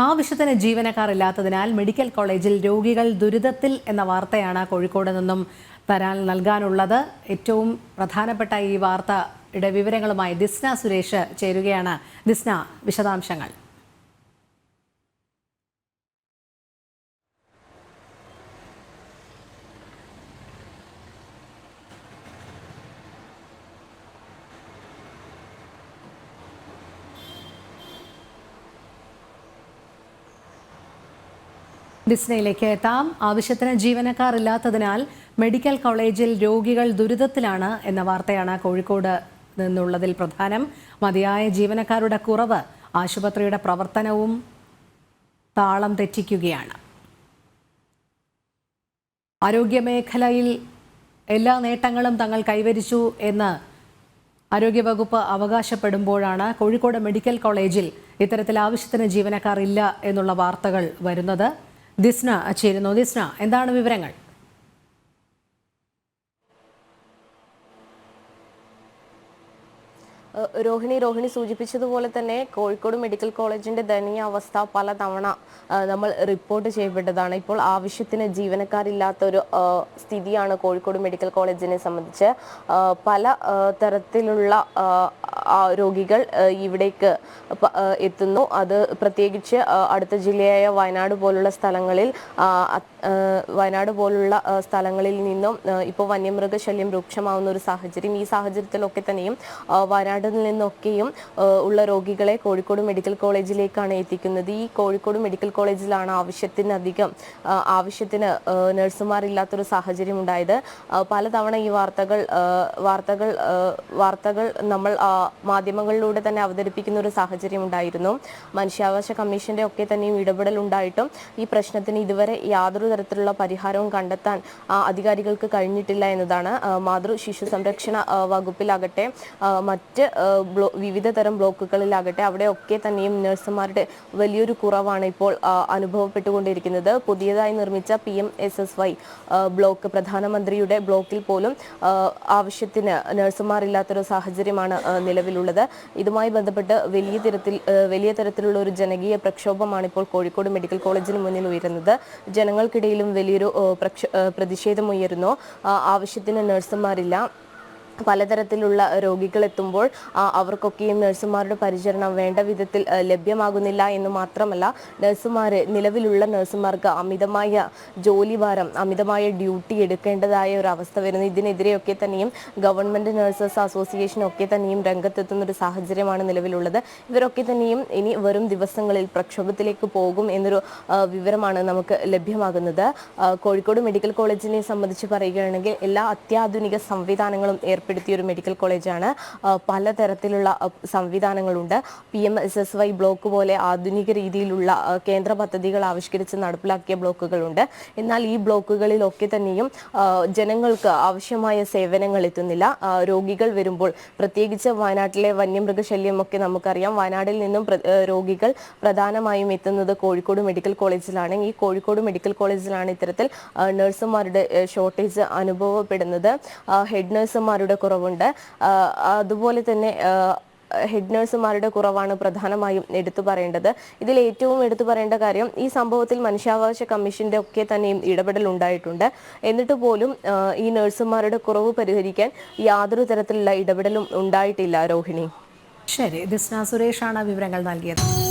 ആവശ്യത്തിന് ജീവനക്കാർ ഇല്ലാത്തതിനാൽ മെഡിക്കൽ കോളേജിൽ രോഗികൾ ദുരിതത്തിൽ എന്ന വാർത്തയാണ് കോഴിക്കോട് നിന്നും നൽകാനുള്ളത്. ഏറ്റവും പ്രധാനപ്പെട്ട ഈ വാർത്തയുടെ വിവരങ്ങളുമായി ദിസ്ന സുരേഷ് ചേരുകയാണ്. ദിസ്ന, വിശദാംശങ്ങൾ. ഡിസ്നയിലേക്ക് എത്താം. ആവശ്യത്തിന് ജീവനക്കാർ ഇല്ലാത്തതിനാൽ മെഡിക്കൽ കോളേജിൽ രോഗികൾ ദുരിതത്തിലാണ് എന്ന വാർത്തയാണ് കോഴിക്കോട് നിന്നുള്ളതിൽ പ്രധാനം. മതിയായ ജീവനക്കാരുടെ കുറവ് ആശുപത്രിയുടെ പ്രവർത്തനവും താളം തെറ്റിക്കുകയാണ്. ആരോഗ്യമേഖലയിൽ എല്ലാ നേട്ടങ്ങളും തങ്ങൾ കൈവരിച്ചു എന്ന് ആരോഗ്യവകുപ്പ് അവകാശപ്പെടുമ്പോഴാണ് കോഴിക്കോട് മെഡിക്കൽ കോളേജിൽ ഇത്തരത്തിൽ ആവശ്യത്തിന് ജീവനക്കാർ ഇല്ല എന്നുള്ള വാർത്തകൾ വരുന്നത്. ദിസ്ന ചേരുന്നു. ദിസ്ന, എന്താണ് വിവരങ്ങൾ? രോഹിണി സൂചിപ്പിച്ചതുപോലെ തന്നെ കോഴിക്കോട് മെഡിക്കൽ കോളേജിന്റെ ദയനീയ അവസ്ഥ പലതവണ നമ്മൾ റിപ്പോർട്ട് ചെയ്യപ്പെട്ടതാണ്. ഇപ്പോൾ ആവശ്യത്തിന് ജീവനക്കാരില്ലാത്ത ഒരു സ്ഥിതിയാണ് കോഴിക്കോട് മെഡിക്കൽ കോളേജിനെ സംബന്ധിച്ച്. പല തരത്തിലുള്ള രോഗികൾ ഇവിടേക്ക് എത്തുന്നു. അത് പ്രത്യേകിച്ച് അടുത്ത ജില്ലയായ വയനാട് പോലുള്ള സ്ഥലങ്ങളിൽ നിന്നും ഇപ്പോൾ വന്യമൃഗശല്യം രൂക്ഷമാവുന്ന ഒരു സാഹചര്യം. ഈ സാഹചര്യത്തിലൊക്കെ തന്നെയും വയനാട്ടിൽ നിന്നൊക്കെയും ഉള്ള രോഗികളെ കോഴിക്കോട് മെഡിക്കൽ കോളേജിലേക്കാണ് എത്തിക്കുന്നത്. ഈ കോഴിക്കോട് മെഡിക്കൽ കോളേജിലാണ് ആവശ്യത്തിന് നഴ്സുമാരില്ലാത്തൊരു സാഹചര്യം ഉണ്ടായത്. പലതവണ ഈ വാർത്തകൾ നമ്മൾ മാധ്യമങ്ങളിലൂടെ തന്നെ അവതരിപ്പിക്കുന്ന ഒരു സാഹചര്യം ഉണ്ടായിരുന്നു. മനുഷ്യാവകാശ കമ്മീഷന്റെ ഒക്കെ തന്നെയും ഇടപെടൽ ഉണ്ടായിട്ടും ഈ പ്രശ്നത്തിന് ഇതുവരെ യാതൊരു തരത്തിലുള്ള പരിഹാരവും കണ്ടെത്താൻ അധികാരികൾക്ക് കഴിഞ്ഞിട്ടില്ല എന്നതാണ്. മാതൃ ശിശു സംരക്ഷണ വകുപ്പിലാകട്ടെ മറ്റ് വിവിധ തരം ബ്ലോക്കുകളിലാകട്ടെ അവിടെയൊക്കെ തന്നെയും നഴ്സുമാരുടെ വലിയൊരു കുറവാണ് ഇപ്പോൾ അനുഭവപ്പെട്ടുകൊണ്ടിരിക്കുന്നത്. പുതിയതായി നിർമ്മിച്ച PMSSY ബ്ലോക്ക്, പ്രധാനമന്ത്രിയുടെ ബ്ലോക്കിൽ പോലും ആവശ്യത്തിന് നഴ്സുമാരില്ലാത്തൊരു സാഹചര്യമാണ് നിലവിലുള്ളത്. ഇതുമായി ബന്ധപ്പെട്ട് വലിയ തരത്തിലുള്ള ഒരു ജനകീയ പ്രക്ഷോഭമാണ് ഇപ്പോൾ കോഴിക്കോട് മെഡിക്കൽ കോളേജിന് മുന്നിൽ ഉയരുന്നത്. ജനങ്ങൾക്കിടയിലും വലിയൊരു പ്രതിഷേധമുയരുന്നു. ആവശ്യത്തിന് നഴ്സുമാരില്ല. പലതരത്തിലുള്ള രോഗികൾ എത്തുമ്പോൾ അവർക്കൊക്കെയും നഴ്സുമാരുടെ പരിചരണം വേണ്ട വിധത്തിൽ ലഭ്യമാകുന്നില്ല എന്ന് മാത്രമല്ല, നിലവിലുള്ള നഴ്സുമാർക്ക് അമിതമായ ജോലിഭാരം, അമിതമായ ഡ്യൂട്ടി എടുക്കേണ്ടതായ ഒരു അവസ്ഥ വരുന്നു. ഇതിനെതിരെയൊക്കെ തന്നെയും ഗവൺമെന്റ് നഴ്സസ് അസോസിയേഷൻ ഒക്കെ തന്നെയും രംഗത്തെത്തുന്ന ഒരു സാഹചര്യമാണ് നിലവിലുള്ളത്. ഇവരൊക്കെ തന്നെയും ഇനി വരും ദിവസങ്ങളിൽ പ്രക്ഷോഭത്തിലേക്ക് പോകും എന്നൊരു വിവരമാണ് നമുക്ക് ലഭ്യമാകുന്നത്. കോഴിക്കോട് മെഡിക്കൽ കോളേജിനെ സംബന്ധിച്ച് പറയുകയാണെങ്കിൽ എല്ലാ അത്യാധുനിക സംവിധാനങ്ങളും ഒരു മെഡിക്കൽ കോളേജാണ്. പലതരത്തിലുള്ള സംവിധാനങ്ങളുണ്ട്. PMSSY ബ്ലോക്ക് പോലെ ആധുനിക രീതിയിലുള്ള കേന്ദ്ര പദ്ധതികൾ ആവിഷ്കരിച്ച് നടപ്പിലാക്കിയ ബ്ലോക്കുകളുണ്ട്. എന്നാൽ ഈ ബ്ലോക്കുകളിലൊക്കെ തന്നെയും ജനങ്ങൾക്ക് ആവശ്യമായ സേവനങ്ങൾ എത്തുന്നില്ല. രോഗികൾ വരുമ്പോൾ, പ്രത്യേകിച്ച് വയനാട്ടിലെ വന്യമൃഗശല്യം ഒക്കെ നമുക്കറിയാം. വയനാട്ടിൽ നിന്നും രോഗികൾ പ്രധാനമായും എത്തുന്നത് കോഴിക്കോട് മെഡിക്കൽ കോളേജിലാണ്. ഈ കോഴിക്കോട് മെഡിക്കൽ കോളേജിലാണ് ഇത്തരത്തിൽ നഴ്സുമാരുടെ ഷോർട്ടേജ് അനുഭവപ്പെടുന്നത്. ഹെഡ് നഴ്സുമാരുടെ കുറവുണ്ട്. അതുപോലെ തന്നെ ഹെഡ് നഴ്സുമാരുടെ കുറവാണ് പ്രധാനമായും എടുത്തു പറയേണ്ടത്. ഇതിൽ ഏറ്റവും എടുത്തു പറയേണ്ട കാര്യം, ഈ സംഭവത്തിൽ മനുഷ്യാവകാശ കമ്മീഷന്റെ ഒക്കെ തന്നെയും ഇടപെടൽ ഉണ്ടായിട്ടുണ്ട്. എന്നിട്ട് പോലും ഈ നഴ്സുമാരുടെ കുറവ് പരിഹരിക്കാൻ യാതൊരു തരത്തിലുള്ള ഇടപെടലും ഉണ്ടായിട്ടില്ല. രോഹിണി. ശരി, ദിസ്ന സുരേഷാണ് വിവരങ്ങൾ നൽകിയത്.